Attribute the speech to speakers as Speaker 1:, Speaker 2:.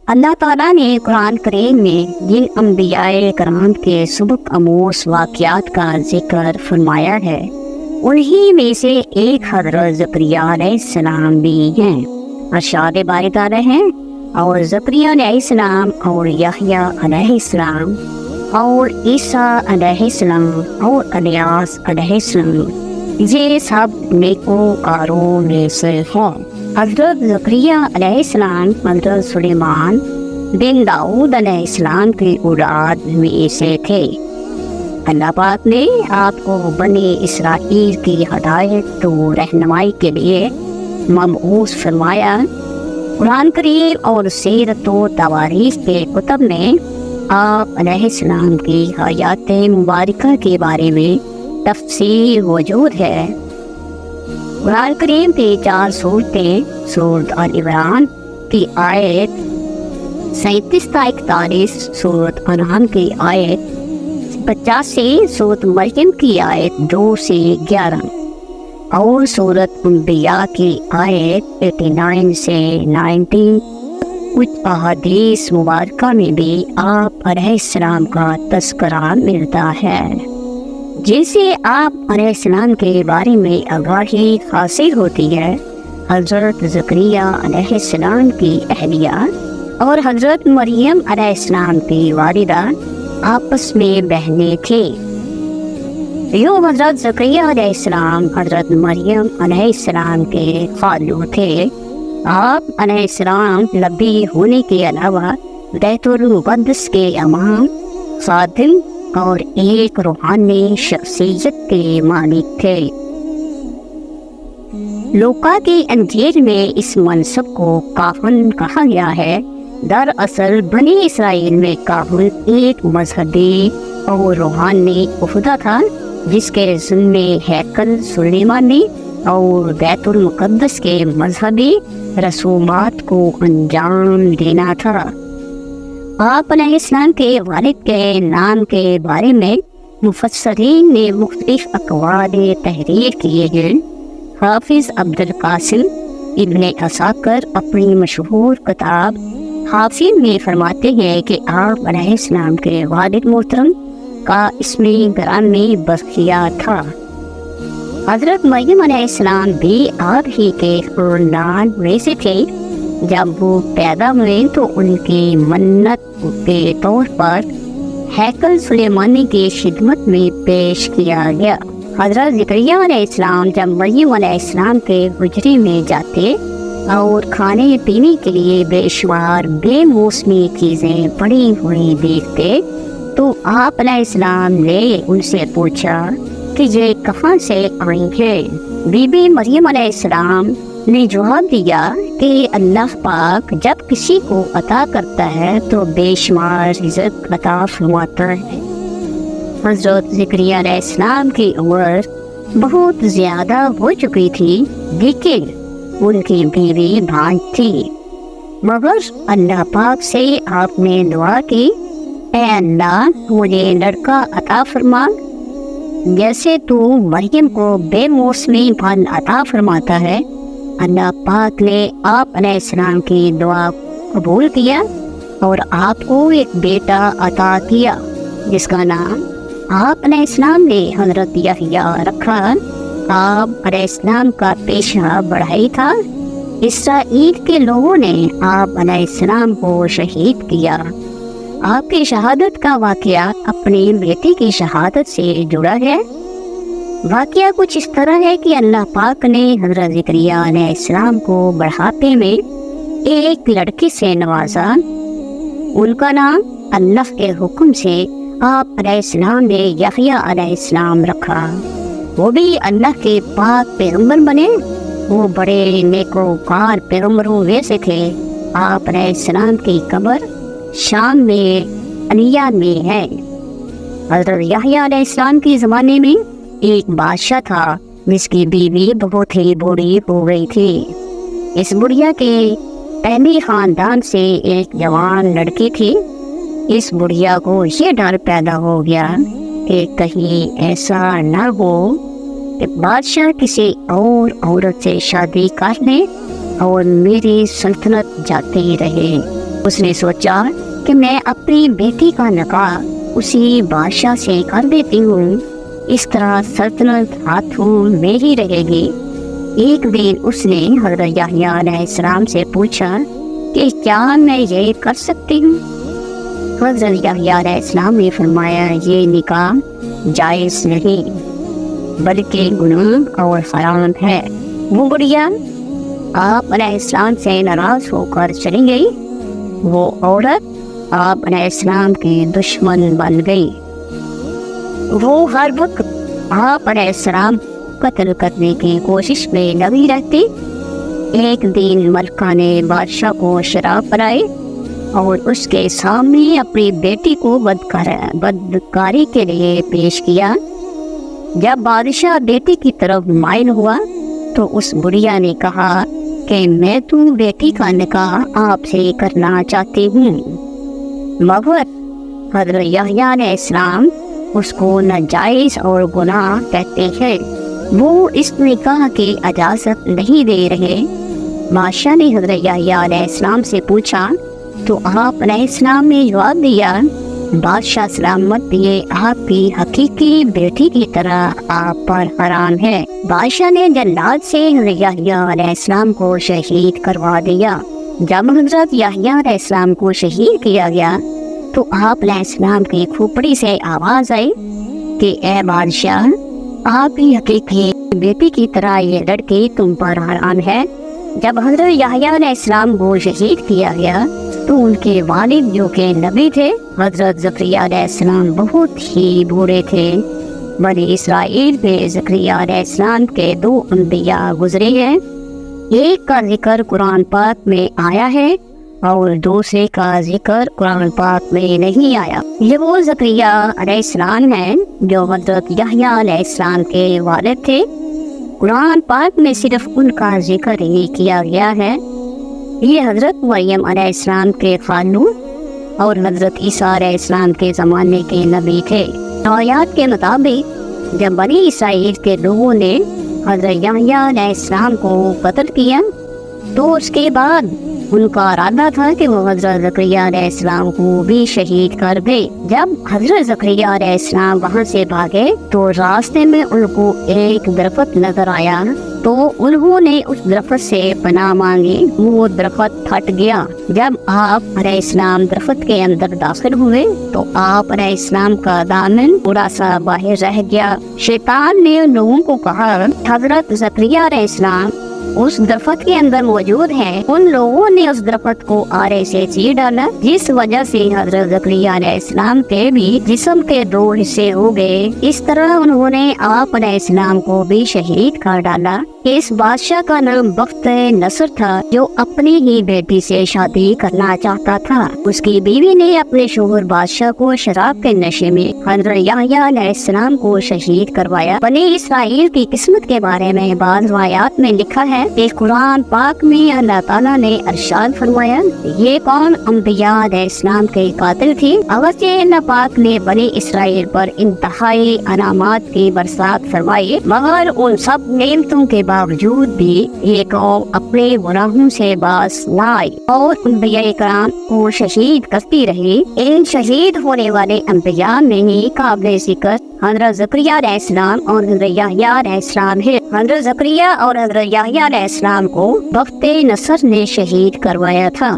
Speaker 1: اللہ تعالیٰ نے قرآن کریم میں جن انبیاء کرام کے سبق آموز واقعات کا ذکر فرمایا ہے انہی میں سے ایک حضرت زکریا علیہ السلام بھی ہیں۔ ارشاد باری تعالیٰ ہیں اور زکریا علیہ السلام اور یحییٰ علیہ السلام اور عیسیٰ علیہ السلام اور الیاس علیہ السلام یہ سب نیکوکاروں میں سے ہیں۔ حضرت زکریا علیہ السلام حضرت سلیمان بن داؤد علیہ السلام کی اولاد میں سے تھے۔ اللہ پاک نے آپ کو بنی اسرائیل کی ہدایت و رہنمائی کے لیے مبعوث فرمایا۔ قرآن کریم اور سیرت و تواریخ کے کتب میں آپ علیہ السلام کی حیات مبارکہ کے بارے میں تفصیل موجود ہے۔ قرآن کریم کی 4 سورتیں سورۃ آل عمران کی آیت 37 تا 41، سورۃ انعام کی آیت 50 سے سورۃ مریم کی آیت 2 سے 11 اور سورۃ انبیاء کی آیت 89 سے 90۔ کچھ احادیث مبارکہ میں بھی آپ علیہ السلام کا تذکرہ ملتا ہے جن سے آپ علیہ السلام کے بارے میں آگاہی حاصل ہوتی ہے۔ حضرت زکریا علیہ السلام کی اہلیہ اور حضرت مریم علیہ السلام کی والدہ آپس میں بہنیں تھے۔ یوں حضرت زکریا علیہ السلام حضرت مریم علیہ السلام کے خالو تھے۔ آپ علیہ السلام نبی ہونے کے علاوہ بیت المقدس کے امام، خادم اور ایک روحانی شخصیت کے مالک تھے۔ لوقا کی انجیل میں اس منصب کو کاہن کہا گیا ہے۔ دراصل بنی اسرائیل میں کاہن ایک مذہبی اور روحانی عہدہ تھا جس کے ذمے ہیکل سلیمانی اور بیت المقدس کے مذہبی رسومات کو انجام دینا تھا۔ آپ علیہ السلام کے والد کے نام کے بارے میں مفسرین نے مختلف اقوال تحریر کیے ہیں۔ حافظ عبدالقاسم ابن عساکر اپنی مشہور کتاب حافظ میں فرماتے ہیں کہ آپ علیہ السلام کے والد محترم کا اسم گرامی بخیہ تھا۔ حضرت مریم علیہ السلام بھی آپ ہی کے خاندان میں سے تھے۔ جب وہ پیدا ہوئے تو ان کی منت کے طور پر ہیکل سلیمانی کی خدمت میں پیش کیا گیا۔ حضرت زکریا علیہ السلام جب مریم علیہ السلام کے حجرے میں جاتے اور کھانے پینے کے لیے بے شمار بے موسمی چیزیں پڑی ہوئی دیکھتے تو آپ علیہ السلام نے ان سے پوچھا کہ یہ کہاں سے آئی ہے؟ بی بی مریم علیہ السلام نے جواب دیا کہ اللہ پاک جب کسی کو عطا کرتا ہے تو بے شمار رزق عطا فرماتا ہے۔ حضرت زکریا علیہ السلام کی عمر بہت زیادہ ہو چکی تھی لیکن ان کی بیوی بھانج تھی، مگر اللہ پاک سے آپ نے دعا کی، اے اللہ مجھے لڑکا عطا فرما جیسے تو مریم کو بے موسمی پھل عطا فرماتا ہے۔ اللہ پاک نے آپ علیہ السلام کی دعا قبول کیا اور آپ کو ایک بیٹا عطا کیا جس کا نام آپ علیہ السلام نے حضرت یحییٰ رکھا۔ آپ علیہ السلام کا پیشہ بڑھائی تھا۔ اسرائیل کے لوگوں نے آپ علیہ السلام کو شہید کیا۔ آپ کی شہادت کا واقعہ اپنی بیٹی کی شہادت سے جڑا ہے۔ واقعہ کچھ اس طرح ہے کہ اللہ پاک نے حضرت زکریا علیہ السلام کو بڑھاپے میں ایک لڑکی سے نوازا۔ ان کا نام اللہ کے حکم سے آپ علیہ السلام نے یحییٰ علیہ السلام رکھا۔ وہ بھی اللہ کے پاک پیغمبر بنے۔ وہ بڑے نیکوکار پیغمبروں میں سے تھے۔ آپ علیہ السلام کی قبر شام میں علیہ میں ہے۔ حضرت یحییٰ علیہ السلام کے زمانے میں ایک بادشاہ تھا جس کی بیوی بہت ہی بوڑھی ہو گئی تھی۔ اس بڑھیا کے پہلے خاندان سے ایک جوان لڑکی تھی۔ اس بڑھیا کو یہ ڈر پیدا ہو گیا کہ کہیں ایسا نہ ہو کہ بادشاہ کسی اور عورت سے شادی کر لے اور میری سلطنت جاتی رہے۔ اس نے سوچا کہ میں اپنی بیٹی کا نکاح اسی بادشاہ سے کر دیتی ہوں، اس طرح سلطنت ہاتھوں میں ہی رہے گی۔ ایک دن اس نے حضرت یحییٰ علیہ السلام سے پوچھا کہ کیا میں یہ کر سکتی ہوں؟ حضرت یحییٰ علیہ السلام نے فرمایا یہ نکاح جائز نہیں بلکہ گناہ اور حرام ہے۔ وہ بڑھیا آپ علیہ السلام سے ناراض ہو کر چلی گئی۔ وہ عورت آپ علیہ السلام کی دشمن بن گئی۔ وہ ہر وقت آپ علیہ السلام قتل کرنے کی کوشش میں لگی رہتی۔ ایک دن ملکہ نے بادشاہ کو شراب پلائی اور اس کے سامنے اپنی بیٹی کو بدکاری کے لیے پیش کیا۔ جب بادشاہ بیٹی کی طرف مائل ہوا تو اس بڑھیا نے کہا کہ میں تو بیٹی کا نکاح آپ سے کرنا چاہتی ہوں، مگر حضرت یحییٰ علیہ السلام اس کو ناجائز اور گناہ کہتے ہیں، وہ اس نکاح کی اجازت نہیں دے رہے۔ بادشاہ نے حضرت یحییٰ علیہ السلام سے پوچھا تو آپ علیہ السلام نے جواب دیا، بادشاہ سلامت یہ آپ کی حقیقی بیٹی کی طرح آپ پر حرام ہے۔ بادشاہ نے جلاد سے حضرت یحییٰ علیہ السلام کو شہید کروا دیا۔ جب حضرت یحییٰ علیہ السلام کو شہید کیا گیا تو آپ علیہ السلام کی کھوپڑی سے آواز آئی کہ اے بادشاہ، آپ کی حقیقی بیٹی کی طرح یہ لڑکی تم پر حرام ہے۔ جب حضرت یحییٰ علیہ السلام کو شہید کیا گیا تو ان کے والد جو کہ نبی تھے حضرت زکریا علیہ السلام بہت ہی بوڑھے تھے۔ بنی اسرائیل میں زکریا علیہ السلام کے 2 انبیاء گزرے ہیں، ایک کا ذکر قرآن پاک میں آیا ہے اور دوسرے کا ذکر قرآن پاک میں نہیں آیا۔ یہ وہ زکریا علیہ السلام ہیں جو حضرت یحییٰ علیہ السلام کے والد تھے۔ قرآن پاک میں صرف ان کا ذکر ہی کیا گیا ہے۔ یہ حضرت مریم علیہ السلام کے خالون اور حضرت عیسیٰ علیہ السلام کے زمانے کے نبی تھے۔ روایات کے مطابق جب بنی اسرائیل کے لوگوں نے حضرت یحییٰ علیہ السلام کو قتل کیا تو اس کے بعد ان کا ارادہ تھا کہ وہ حضرت زکریا علیہ السلام کو بھی شہید کر دے۔ جب حضرت زکریا علیہ السلام وہاں سے بھاگے تو راستے میں ان کو ایک درخت نظر آیا تو انہوں نے اس درخت سے پناہ مانگی۔ وہ درخت پھٹ گیا۔ جب آپ علیہ السلام درخت کے اندر داخل ہوئے تو آپ علیہ السلام کا دامن تھوڑا سا باہر رہ گیا۔ شیطان نے لوگوں کو کہا حضرت زکریا علیہ السلام اس درخت کے اندر موجود ہے۔ ان لوگوں نے اس درخت کو آرے سے چیر ڈالا جس وجہ سے حضرت زکریا علیہ السلام کے بھی جسم کے 2 حصے ہو گئے۔ اس طرح انہوں نے آپ علیہ السلام کو بھی شہید کر ڈالا۔ اس بادشاہ کا نام بخت نصر تھا جو اپنی ہی بیٹی سے شادی کرنا چاہتا تھا۔ اس کی بیوی نے اپنے شوہر بادشاہ کو شراب کے نشے میں حضرت یحییٰ علیہ السلام کو شہید کروایا۔ بنی اسرائیل کی قسمت کے بارے میں بعض روایات میں لکھا ہے کہ قرآن پاک میں اللہ تعالیٰ نے ارشاد فرمایا یہ قوم انبیاء علیہ السلام کے قاتل تھی۔ اگرچہ اللہ پاک نے بنی اسرائیل پر انتہائی انعامات کی برسات فرمائی مگر ان سب نعمتوں کے باوجود بھی یہ قوم اپنے گناہوں سے باز نہ آئی اور انبیاء کرام کو شہید کرتی رہی۔ ان شہید ہونے والے انبیاء میں ہی قابل ذکر حضرت زکریا علیہ السلام اور حضرت یحییٰ علیہ السلام ہے۔ حضرت زکریا اور حضرت یحییٰ علیہ السلام کو بخت نصر نے شہید کروایا تھا۔